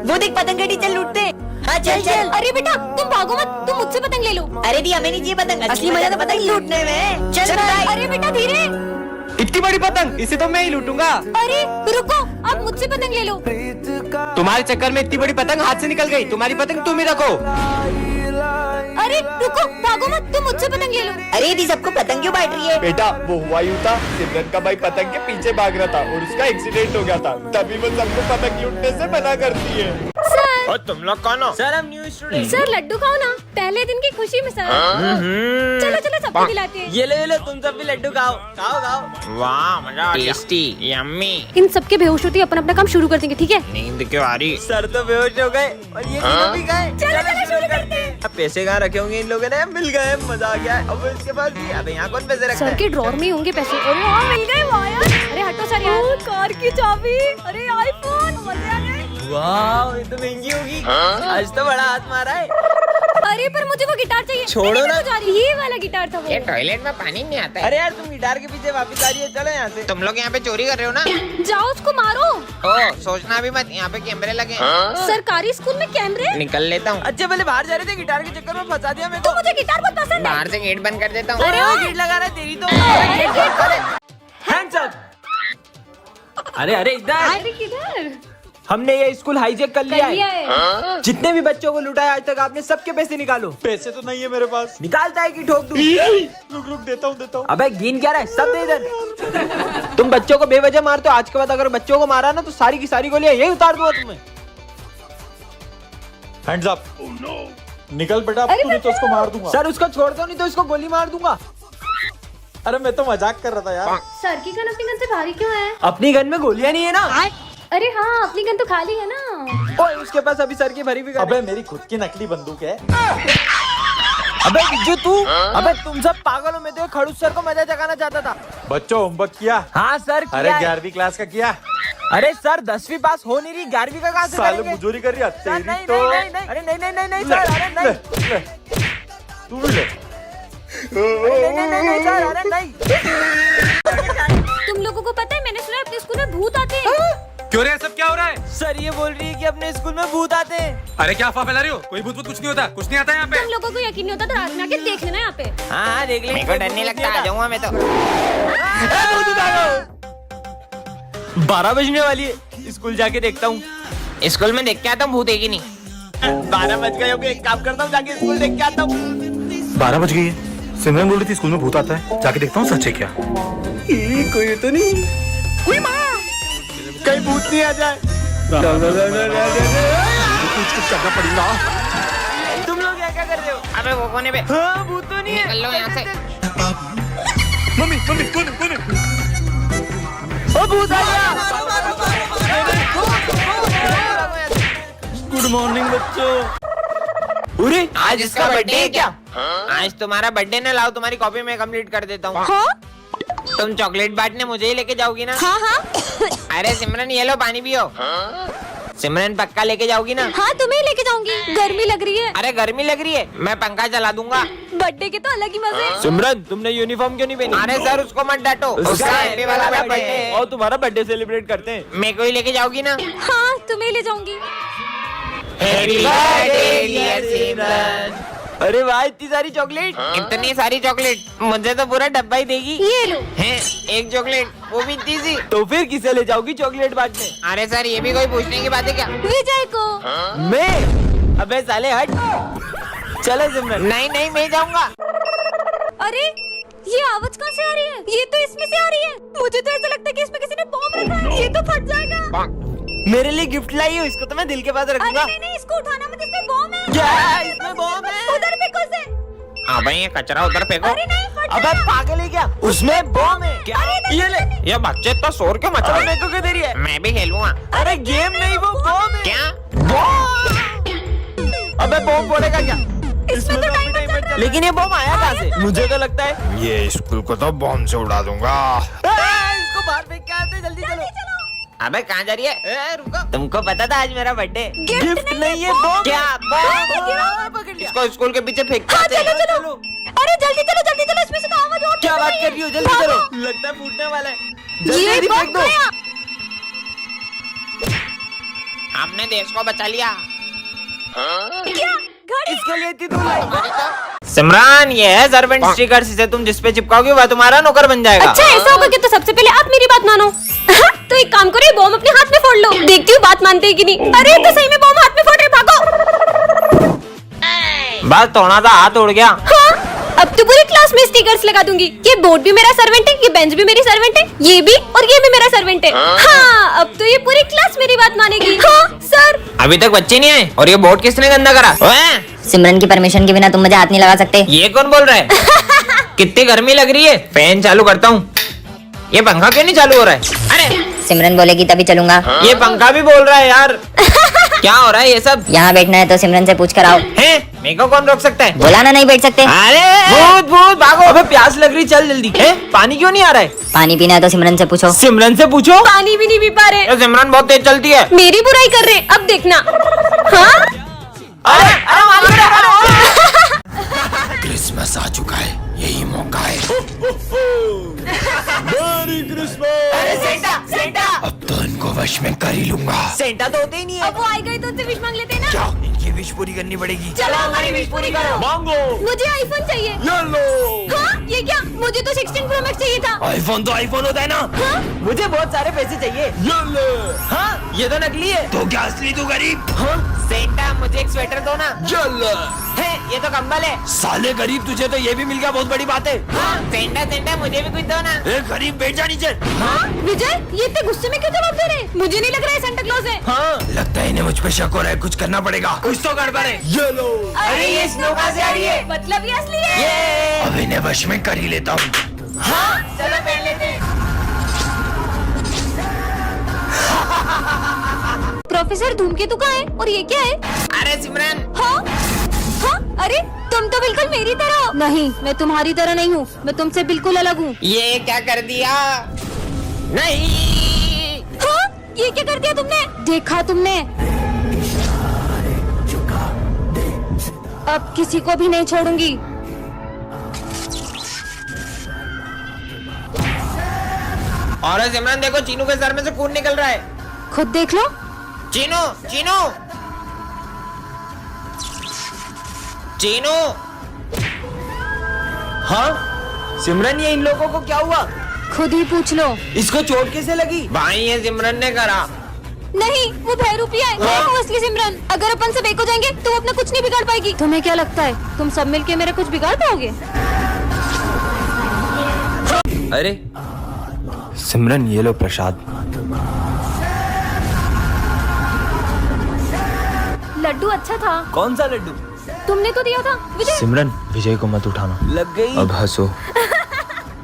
वो देख पतंग का टीचर लूटते। हाँ चल चल। अरे बेटा तुम भागो मत, तुम मुझसे पतंग ले लो। अरे दी हमें नहीं चाहिए पतंग, असली मजा तो पतंग लूटने में। चल भाई। अरे बेटा धीरे। इतनी बड़ी पतंग, इसे तो मैं ही लूटूंगा। अरे रुको, आप मुझसे पतंग ले लो। तुम्हारे चक्कर में इतनी बड़ी पतंग हाथ से निकल गई, तुम्हारी पतंग तुम ही रखो। अरे रुको, भागो मत, तुम मुझसे पतंग ले लो। अरे दी सबको पतंग क्यों बांट रही है? बेटा वो हुआ यूं था, सिमरन का भाई पतंग के पीछे भाग रहा था और उसका एक्सीडेंट हो गया था, तभी वो सबको पतंग लूटने से मना करती है। सर। और तुम लोग कौन हो? सर हम न्यू स्टूडेंट। सर लड्डू खाओ ना, पहले दिन की खुशी में सर। चलो चलो सबको खिलाते हैं। ये ले तुम सब भी लड्डू खाओ, खाओ खाओ। वाह मजा आ गया। Tasty yummy. इन सबके बेहोश होती अपना अपना काम शुरू कर देंगे, ठीक है? नींद क्यों आ रही? सर तो बेहोश हो गए और ये तीनों भी गए। चलो चलो शुरू करते हैं। अब पैसे कहाँ रखे होंगे इन लोगों ने? मिल गए, मजा आ गया। अब इसके पास भी, अबे यहाँ कौन पैसे रखता सर है? के ड्रॉर में ही होंगे पैसे। अरे हाँ मिल गए, वाह यार। अरे हटो सर यार। कार की चाबी, अरे आईफोन, मजे आ गए। वाह ये तो महंगी होगी। आज तो बड़ा हाथ मारा है। अरे पर मुझे वो गिटार चाहिए। छोड़ो मैंने ना। तो जा रही, ये वाला गिटार था वो। ये टॉयलेट में पानी नहीं आता है। अरे यार तुम गिटार के पीछे वापस आ रही है, चलो यहाँ से। तुम लोग यहाँ पे चोरी कर रहे हो ना? जाओ उसको मारो। ओ सोचना भी मत, यहाँ पे कैमरे लगे हैं। सरकारी स्कूल में कैमरे? निकल लेता हूँ। अच्छा पहले बाहर जा रहे थे, गिटार के चक्कर में फंसा दिया मेरे को। तो मुझे गिटार बहुत पसंद है। बाहर से गेट बंद कर देता हूँ। अरे वो गेट लगा रहा है तेरी तो। अरे गेट। Hands up. अरे इधर अरे किधर? हमने ये स्कूल हाईजैक कर लिया लिया है। है। जितने भी बच्चों को लुटाया आज तक आपने, सबके पैसे निकालो। पैसे तो नहीं है मेरे पास। निकालता है कि ठोक दूं? रुक देता हूँ। अबे गिन क्या रहा है, सब दे इधर। तुम बच्चों को बेवजह मारते हो, आज के बाद अगर बच्चों को मारा ना तो सारी की सारी गोलियां यही उतार दूंगा तुम्हें। Hands up. निकल बेटा, तूने तो उसको मार दूंगा। सर उसको छोड़ दो, नहीं तो इसको गोली मार दूंगा। अरे मैं तो मजाक कर रहा था यार। सर की गन अपनी गन से भारी क्यों है? अपनी गन में गोलियां नहीं है ना। अरे हाँ अपनी गन तो खाली है ना। ओए उसके पास अभी सर की भरी हुई गन है। अबे मेरी खुद की नकली बंदूक है। अबे बिज्जू तू, अबे तुम सब पागल हो। मैं तो खड़ूस सर को मजा जगाना चाहता था। बच्चों होमवर्क किया? हाँ सर किया अरे है। 11वीं क्लास का किया? अरे सर 10वीं पास हो नहीं रही, 11वीं का कहाँ से साले करेंगे? मुजोरी कर रही है सर, तेरी नहीं, तो। नहीं, नहीं, अरे नहीं सर, अरे नहीं। ले, तू भी ले। नहीं सर, अरे नहीं। तुम लोगों को पता है मैंने सुना है अपने स्कूल में भूत आते हैं। क्यों रे, सब क्या हो रहा है? सर ये बोल रही है कि अपने स्कूल में भूत आते हैं। अरे क्या अफवाह फैला रही हो? कोई भूत कुछ नहीं होता, कुछ नहीं आता यहाँ पे। तुम लोगों को यकीन नहीं होता तो रात में आके देख लेना यहाँ पे। हाँ देख लेंगे। मेरे को डर नहीं लगता, आ जाऊंगा मैं तो। 12 बजने वाली है, स्कूल जाके देखता हूँ। स्कूल में देख के आता हूँ भूत है कि नहीं। 12 बज गए होंगे, एक काम करता हूँ जाके स्कूल देख के आता हूँ। 12 बज गई है। सिमरन बोल रही थी स्कूल में भूत आता है, जाके देखता हूँ सच है क्या। कोई तो नहीं, कहीं भूत नहीं आ जाए। कुछ करना पड़ेगा। तुम लोग क्या कर रहे हो? अबे वो कोने पे हाँ भूत तो नहीं है। निकल लो यहाँ से। मम्मी कौन है? ओ भूत आ गया। गुड मॉर्निंग बच्चों। अरे आज इसका बर्थडे है क्या? आज तुम्हारा बर्थडे ना, लाओ तुम्हारी कॉपी में कंप्लीट कर देता हूँ। हाँ तुम चॉकलेट बांटने मुझे ही लेके जाओगी ना? हाँ हाँ अरे सिमरन ये लो पानी पियो। सिमरन पक्का लेके जाओगी ना? हाँ तुम्हें ही लेके जाऊंगी, गर्मी लग रही है। अरे गर्मी लग रही है, मैं पंखा चला दूंगा। बर्थडे के तो अलग ही मजे हैं। सिमरन तुमने यूनिफॉर्म क्यों नहीं पहनी? अरे सर उसको मत डांटो, उसका हैप्पी वाला बर्थडे है। और तुम्हारा बर्थडे सेलिब्रेट करते हैं। मेरे को ही लेके जाओगी ना? हाँ तुम्हें ही ले जाऊंगी। हैप्पी बर्थडे डियर सिमरन। अरे वाह इतनी सारी चॉकलेट। इतनी सारी चॉकलेट, मुझे तो पूरा डब्बा ही देगी। ये लो। हैं, एक चॉकलेट, वो भी इतनी सी। तो फिर किसे ले जाओगी चॉकलेट बांटने? अरे सर ये भी कोई पूछने की बात है क्या? विजय को। मैं? अबे साले हट। चलो सिमरन। नहीं मैं जाऊंगा। अरे ये आवाज कहाँ से आ रही है? ये तो इसमें से आ रही है। मुझे तो ऐसा लगता है कि इसमें किसी ने बॉम्ब रखा है। ये तो फट जाएगा। मेरे लिए गिफ्ट लाई हो, इसको तो मैं दिल के पास अरे रखूंगा। नहीं इसको उठाना मत, इसमें बॉम्ब है। क्या इसमें बॉम्ब है? उधर फेंको उसे। हाँ भाई ये कचरा उधर फेंको। अरे नहीं फट अबे जाएगा। पागल है क्या? उसमें बॉम्ब है क्या? ये ले। ये बच्चे तो शोर क्यों मचा रहे मेरे को क्यों दे रही है? हैं? मैं भी खेलूंगा। अरे गेम नहीं वो बॉम्ब है। क्या? बॉम्ब। अबे बॉम्ब फोड़ेगा क्या? इसमें तो टाइम बच जाता है। लेकिन ये बॉम्ब आया कहाँ से? मुझे तो लगता है ये स्कूल को तो बॉम्ब से उड़ा दूंगा। इसको बाहर फेंक के आते, जल्दी चलो। अबे कहाँ जा रही है? रुको। तुमको पता था आज मेरा बर्थडे? गिफ्ट नहीं है बॉम्ब। क्या बॉम्ब? पकड़ लिया। इसको स्कूल के पीछे फेंक हाँ के आते हैं। चलो। अरे जल्दी चलो इसमें से तो आवाज और क्या निकल बात रही कर है। रही हो? जल्दी भागो। चलो, लगता है फूटने वाला है। ये जल्दी फेंक बॉम्ब दो। गया। हमने देश को बचा लिया। क्या गाड़ी? इसके लिए इतनी दूर लाई। सिमरन, ये है सर्वेंट स्टिकर, इसे तुम जिस पे चिपकाओगे वह तुम्हारा नौकर बन जाएगा। अच्छा ऐसा होगा कि तो सबसे पहले आप मेरी बात मानो। तो एक काम करो, ये बॉम्ब अपने हाथ में फोड़ लो, देखती हूँ बात मानते हैं कि नहीं। अरे तो सही में बॉम्ब हाथ में फोड़ रहे, भागो। बस थोड़ा सा हाथ उड़ गया। हाँ, अब तो पूरी क्लास में स्टिकर्स लगा दूंगी। ये बोर्ड भी मेरा सर्वेंट है, ये बेंच भी मेरी सर्वेंट है, ये भी और ये भी मेरा सर्वेंट है। हाँ, अब तो ये पूरी क्लास मेरी बात मानेगी। हाँ सर। अभी तक बच्चे नहीं आए और ये बोर्ड किसने गंदा करा? ओए, सिमरन की परमिशन के बिना तुम मुझे हाथ नहीं लगा सकते। ये कौन बोल रहा है? कितनी गर्मी लग रही है, फैन चालू करता हूँ। ये पंखा क्यों नहीं चालू हो रहा है? अरे सिमरन बोलेगी तभी चलूंगा। ये पंखा भी बोल रहा है यार। क्या हो रहा है ये सब? यहाँ बैठना है तो सिमरन से पूछ कर आओ। हैं? मेरे को कौन रोक सकता है? बोला ना नहीं बैठ सकते। अरे भूत भूत भागो। अबे प्यास लग रही, चल जल्दी। हैं? पानी क्यों नहीं आ रहा है? पानी पीना है तो सिमरन से पूछो। सिमरन से पूछो। पानी भी नहीं पी पा रहे। ये सिमरन बहुत तेज चलती है। मेरी बुराई कर रहे, अब देखना। हाँ अरे अरे मालूम है। क्रिसमस आ चुका है, यही मौका है। Merry Christmas. अरे सेंटा सेंटा। अब तो इनको वश में कर ही लूंगा। सेंटा तो होते ही नहीं है। अब वो आएगा ही तो उससे विश मांग लेते हैं ना। क्या इनकी विश पूरी करनी पड़ेगी? चलो हमारी विश पूरी करो। मांगो। मुझे आईफोन चाहिए। ये लो। हाँ ये क्या? मुझे तो 16 प्रो मैक्स चाहिए था। आईफोन तो आईफोन होता है ना। हाँ? मुझे बहुत सारे पैसे चाहिए। ये ले। हाँ, ये तो नकली है। तो क्या असली तू गरीब? हाँ? सेंटा, मुझे एक स्वेटर दो ना। ये ले। है, ये तो कंबल है। साले गरीब, तुझे तो ये भी मिल गया, बहुत बड़ी बात है। हाँ, सेंटा सेंटा मुझे भी कुछ दो ना। ए गरीब, बैठ जा नीचे। विजय, ये इतने गुस्से में क्यों जवाब दे रहे? मुझे नहीं लग रहा है सेंटा क्लॉज है। हाँ, लगता है इन्हें मुझ पे शक हो रहा है, कुछ करना पड़ेगा। कुछ तो गड़बड़ है। ये लो। अरे ये स्नो कहाँ से आ रही है? मतलब ये असली है। ये अब इन्हें वश में कर ही लेता हूँ। चलो पहन लेते हैं। प्रोफेसर धूमकेतु का है और ये क्या है? अरे सिमरन, हाँ? हाँ? अरे तुम तो बिल्कुल मेरी तरह हो। नहीं, मैं तुम्हारी तरह नहीं हूँ, मैं तुमसे बिल्कुल अलग हूँ। ये क्या कर दिया? नहीं। हाँ? ये क्या कर दिया तुमने? देखा तुमने? अब किसी को भी नहीं छोड़ूंगी। और सिमरन देखो, चीनू के सर में से खून निकल रहा है। खुद देख लो। चीनू चीनू चीनू। हाँ, सिमरन ये इन लोगों को क्या हुआ? खुद ही पूछ लो। इसको चोट कैसे लगी? भाई ये सिमरन ने करा। नहीं, वो बहरूपिया है, मैं हूँ असली सिमरन। अगर अपन सब एक हो जाएंगे तो वो अपना कुछ नहीं बिगाड़ पाएगी। तुम्हें क्या लगता है तुम सब मिलके मेरा कुछ बिगाड़ पाओगे? अरे सिमरन, ये लो प्रसाद। लड्डू अच्छा था। कौन सा लड्डू? तुमने तो दिया था विजय। सिमरन, विजय को मत उठाना। लग गई। अब हंसो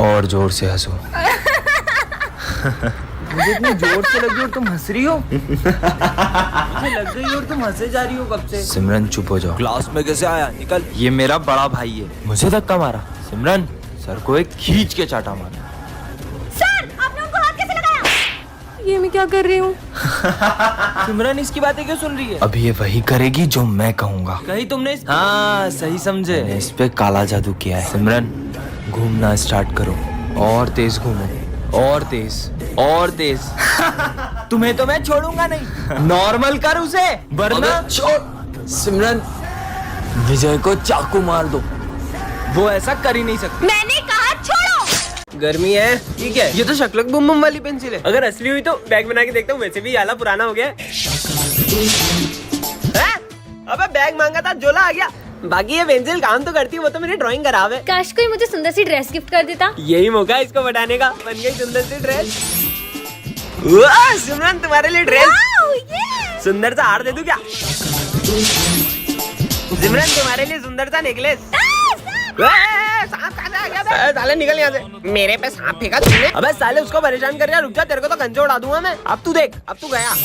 और जोर से हंसो। मुझे इतनी जोर से लगी और तुम हंस रही हो। मुझे लग गई और तुम हंसे जा रही हो कब से। सिमरन चुप हो जाओ। क्लास में कैसे आया? निकल। ये मेरा बड़ा भाई है, मुझे धक्का मारा। सिमरन, सर को एक खींच के चाटा मारा। सर, आपने उनको हाथ कैसे लगाया? ये मैं क्या कर रही हूँ? सिमरन इसकी बातें क्यों सुन रही है? अब ये वही करेगी जो मैं कहूँगा। कहीं तुमने हाँ सही समझे। मैंने इस पे काला जादू किया है। सिमरन, घूमना स्टार्ट करो और तेज घूमो, और तेज और तेज। तुम्हें तो मैं छोड़ूंगा नहीं। नॉर्मल कर उसे, वरना छोड़। सिमरन, विजय को चाकू मार दो, वो ऐसा कर ही नहीं सकती। मैंने कहा छोड़ो। गर्मी है, ठीक है। ये तो शक्लक बुम बुम वाली पेंसिल है। अगर असली हुई तो बैग बना के देखता हूँ। वैसे भी आला पुराना हो गया है। अबे बैग मांगा था, झोला आ गया। बाकी ये पेंसिल काम तो करती है, वो तो मेरी ड्राइंग खराब है। काश कोई मुझे सुंदर सी ड्रेस गिफ्ट कर देता। यही मौका है इसको बढ़ाने का। बन गई सुंदर सी ड्रेस। वाह सिमरन, तुम्हारे लिए ड्रेस। वाओ, ये। सुंदर सा हार दे दूं क्या? सिमरन, तुम्हारे लिए सुंदर सा नेकलेस। सांप कहाँ से आ गया बे? साले निकल यहाँ से। मेरे पे सांप फेंका तुमने। अबे साले उसको परेशान कर रहा, रुक जा, तेरे को तो कंचे उड़ा दूंगा मैं। अब तू देख, अब तू गया।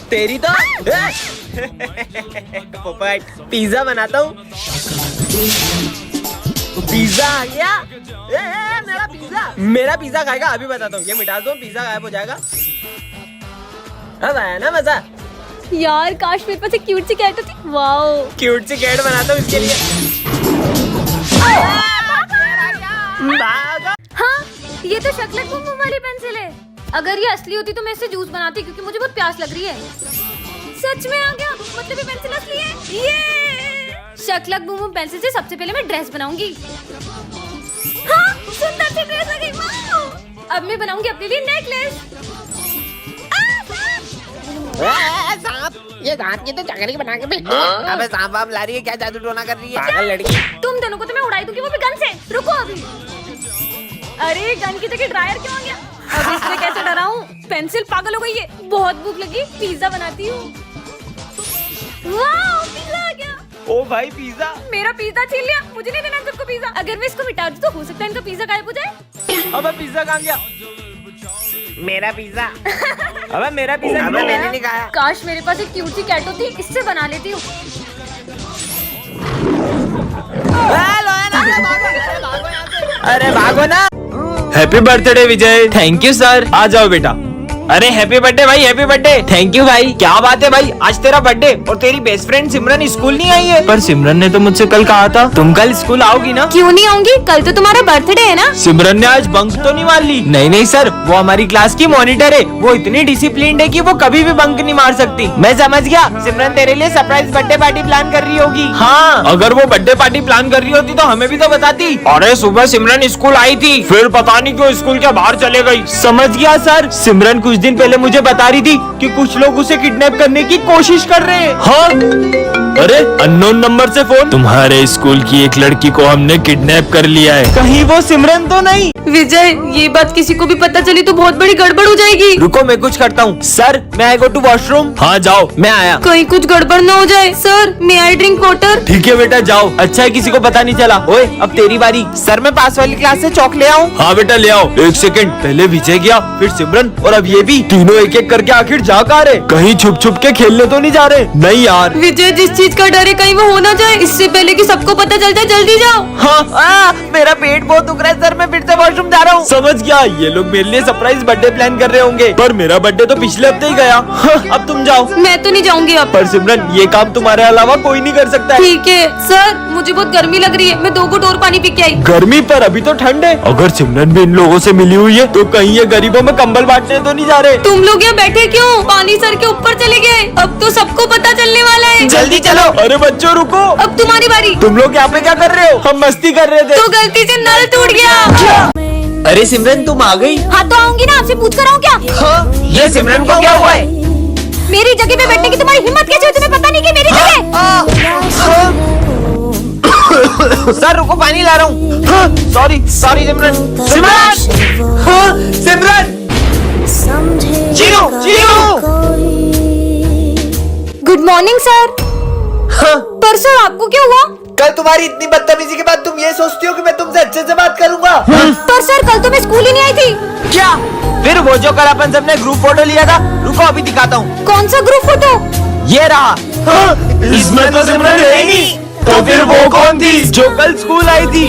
तेरी तो पोपट। पिज्जा बनाता हूँ। पिज्जा आ गया। मेरा पिज्जा। मेरा पिज्जा खाएगा? अभी बताता हूँ। ये मिटा दो, पिज्जा गायब हो जाएगा। अब आया ना मजा? यार काश मेरे पास एक क्यूट सी कैट होती। वाओ। क्यूट सी कैट बनाता हूँ इसके लिए। हाँ, ये तो शक्लक बुम बुम वाली पेंसिल है। अगर ये असली होती तो मैं इससे जूस बनाती, क्योंकि मुझे बहुत प्यास लग रही है। सच में आ गया, मतलब ये पेंसिल असली है। ये शकलक बूम बूम पेंसिल से सबसे पहले मैं ड्रेस बनाऊंगी। हाँ, सुंदर सी ड्रेस आ गई। वाह! अब मैं बनाऊंगी अपने लिए नेकलेस। सांप, ये सांप की तो चकरी बना के भेज दो। अबे सांप वाप ला रही है क्या, जादू टोना कर रही है पागल लड़की। तुम दोनों को तो मैं उड़ाई दूंगी, वो भी गन से। रुको अभी। अरे गन की जगह ड्रायर क्यों आ गया? अब इसमें कैसे डराऊं? पेंसिल पागल हो गई है। बहुत भूख लगी, पिज्जा बनाती हूँ। वाह, पिज्जा आ गया। ओ भाई पिज्जा। मेरा पिज्जा छीन लिया, मुझे नहीं देना तुमको पिज्जा। अगर मैं इसको मिटा दूं तो हो सकता है इनका पिज्जा गायब हो जाए। अबे पिज्जा कहाँ गया? मेरा पिज्जा। अबे मेरा पिज्जा अबे किधर मैंने है? नहीं खाया। काश मेरे पास एक क्यूट सी कैट होती, इससे बना लेती हूँ। अरे भागो ना। Happy birthday Vijay. Thank you sir. आ जाओ बेटा। अरे हैप्पी बर्थडे भाई, हैप्पी बर्थडे। थैंक यू भाई। क्या बात है भाई, आज तेरा बर्थडे और तेरी बेस्ट फ्रेंड सिमरन स्कूल नहीं आई है? पर सिमरन ने तो मुझसे कल कहा था तुम कल स्कूल आओगी ना। क्यों नहीं आऊंगी, कल तो तुम्हारा बर्थडे है ना। सिमरन ने आज बंक तो नहीं मार ली? नहीं नहीं सर, वो हमारी क्लास की मॉनिटर है, वो इतनी डिसिप्लिन्ड है कि वो कभी भी बंक नहीं मार सकती। मैं समझ गया, सिमरन तेरे लिए सरप्राइज बर्थडे पार्टी प्लान कर रही होगी। हाँ, अगर वो बर्थडे पार्टी प्लान कर रही होती तो हमें भी तो बताती। अरे सुबह सिमरन स्कूल आई थी, फिर पता नहीं क्यों स्कूल के बाहर चले गई। समझ गया सर। सिमरन कुछ दिन पहले मुझे बता रही थी कि कुछ लोग उसे किडनैप करने की कोशिश कर रहे हैं। हाँ? अरे अननोन नंबर से फोन। तुम्हारे स्कूल की एक लड़की को हमने किडनैप कर लिया है। कहीं वो सिमरन तो नहीं? विजय, ये बात किसी को भी पता चली तो बहुत बड़ी गड़बड़ हो जाएगी। रुको मैं कुछ करता हूँ। सर मैं आई गो टू वॉशरूम। हाँ जाओ, मैं आया। कहीं कुछ गड़बड़ न हो जाए। Sir may I drink water? ठीक है बेटा जाओ। अच्छा है किसी को पता नहीं चला। ओए अब तेरी बारी। सर मैं पास वाली क्लास से चौक ले आऊं? हाँ बेटा ले आओ। एक सेकंड, पहले विजय गया, फिर सिमरन और अब ये भी। तीनों एक एक करके आखिर जा कहाँ रहे? कहीं छुप छुप के खेलने तो नहीं जा रहे? नहीं यार। विजय, जिस चीज का डर है कहीं वो हो ना जाए, इससे पहले कि सबको पता चल जाए, जल्दी जाओ। हाँ मेरा पेट बहुत दुख रहा है सर, मैं फिर से वॉशरूम जा रहा हूँ। समझ गया, ये लोग मेरे लिए सरप्राइज बर्थडे प्लान कर रहे होंगे। पर मेरा बर्थडे तो पिछले हफ्ते ही गया। हाँ, अब तुम जाओ। मैं तो नहीं जाऊंगी अब। पर सिमरन ये काम तुम्हारे अलावा कोई नहीं कर सकता है। ठीक है सर, मुझे बहुत गर्मी लग रही है, मैं 2 घूंट और पानी पी के आई। गर्मी पर अभी तो ठंड है। अगर सिमरन भी इन लोगों से मिली हुई है तो कहीं ये गरीबों में कंबल बांटने तो नहीं जा रहे? तुम लोग यहाँ बैठे क्यों? पानी सर के ऊपर चले गए, अब तो सबको पता चलने वाला है। जल्दी चलो। अरे बच्चों रुको, अब तुम्हारी बारी। तुम लोग यहाँ पे क्या कर रहे हो? हम मस्ती कर रहे थे। तो गलती से नल टूट गया। अरे सिमरन तुम आ गई? हाँ तो आऊंगी ना, आपसे पूछ कर आऊँ क्या? ये सिमरन को क्या हुआ है? मेरी जगह पे बैठने की तुम्हारी हिम्मत कैसे हुई? तुम्हें पता नहीं कि मेरी जगह। सर रुको, पानी ला रहा हूँ। Sorry sorry Simran. सिमरन! हाँ, Simran! Zero zero. Good morning sir. हाँ, पर सर आपको क्या हुआ? कल तुम्हारी इतनी बदतमीजी के बाद तुम ये सोचती हो कि मैं तुमसे अच्छे से बात करूंगा? पर सर कल तो मैं स्कूल ही नहीं आई थी। क्या? फिर वो जो कल अपन सबने ग्रुप फोटो लिया था, रुको अभी दिखाता हूँ। कौन सा ग्रुप फोटो? ये रहा। इसमें तो सिमरन रहेगी। तो फिर वो कौन थी जो कल स्कूल आई थी?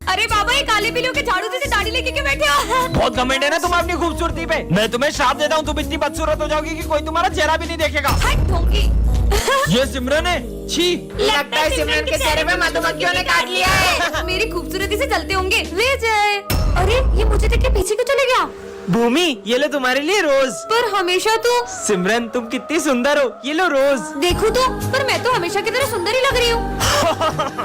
अरे बाबा, ये काले बिल्लियों के झाड़ू जैसे दाढ़ी लेके क्यों बैठे हो? बहुत घमंड है ना तुम अपनी खूबसूरती पे। मैं तुम्हें श्राप देता हूँ, तुम इतनी बदसूरत हो जाओगी कि कोई तुम्हारा चेहरा भी नहीं देखेगा। हट ढोंगी। ये सिमरन है। छी। लगता है सिमरन के चेहरे पे मधुमक्खियों ने काट लिया है। मेरी खूबसूरती से चलते होंगे। विजय, अरे ये मुझे देख के पीछे क्यों चले गया? भूमि ये लो तुम्हारे लिए रोज। पर हमेशा तो। सिमरन तुम कितनी सुंदर हो, ये लो रोज। देखो तो, पर मैं तो हमेशा की तरह सुंदर ही लग रही हूँ।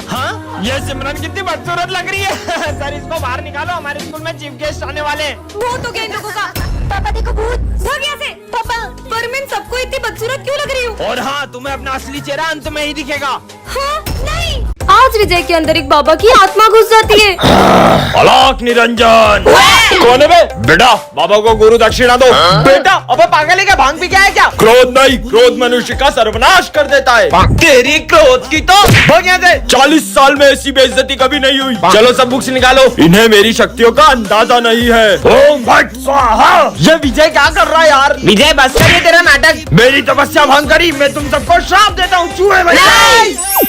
हाँ, ये सिमरन कितनी बदसूरत लग रही है। सर इसको बाहर निकालो, हमारे स्कूल में चीफ गेस्ट आने वाले हैं। भूत हो गया इन लोगों का। पापा देखो भूत। भाग यहाँ से। पापा, पर मैं इन सबको इतनी बदसूरत क्यों लग रही हूँ? और हाँ, तुम्हें अपना असली चेहरा अंत में ही दिखेगा। हाँ, नहीं। आज विजय के अंदर एक बाबा की आत्मा घुस जाती है। अलोक निरंजन। कौन है बे? बेटा बाबा को गुरु दक्षिणा दो। बेटा अबे पागल है क्या? भांग पी क्या है क्या? क्रोध नहीं, क्रोध मनुष्य का सर्वनाश कर देता है। तेरी क्रोध की तो भाग यहाँ से। 40 साल में ऐसी बेइज्जती कभी नहीं हुई। चलो सब बुक्स निकालो, इन्हें मेरी शक्तियों का अंदाजा नहीं है। ओम भट स्वाहा। ये विजय क्या कर रहा है यार? विजय बस कर, ये तेरा नाटक। मेरी तपस्या भंग करी, मैं तुम सबको श्राप देता हूँ। चूहे बन गए।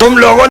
तुम लोगों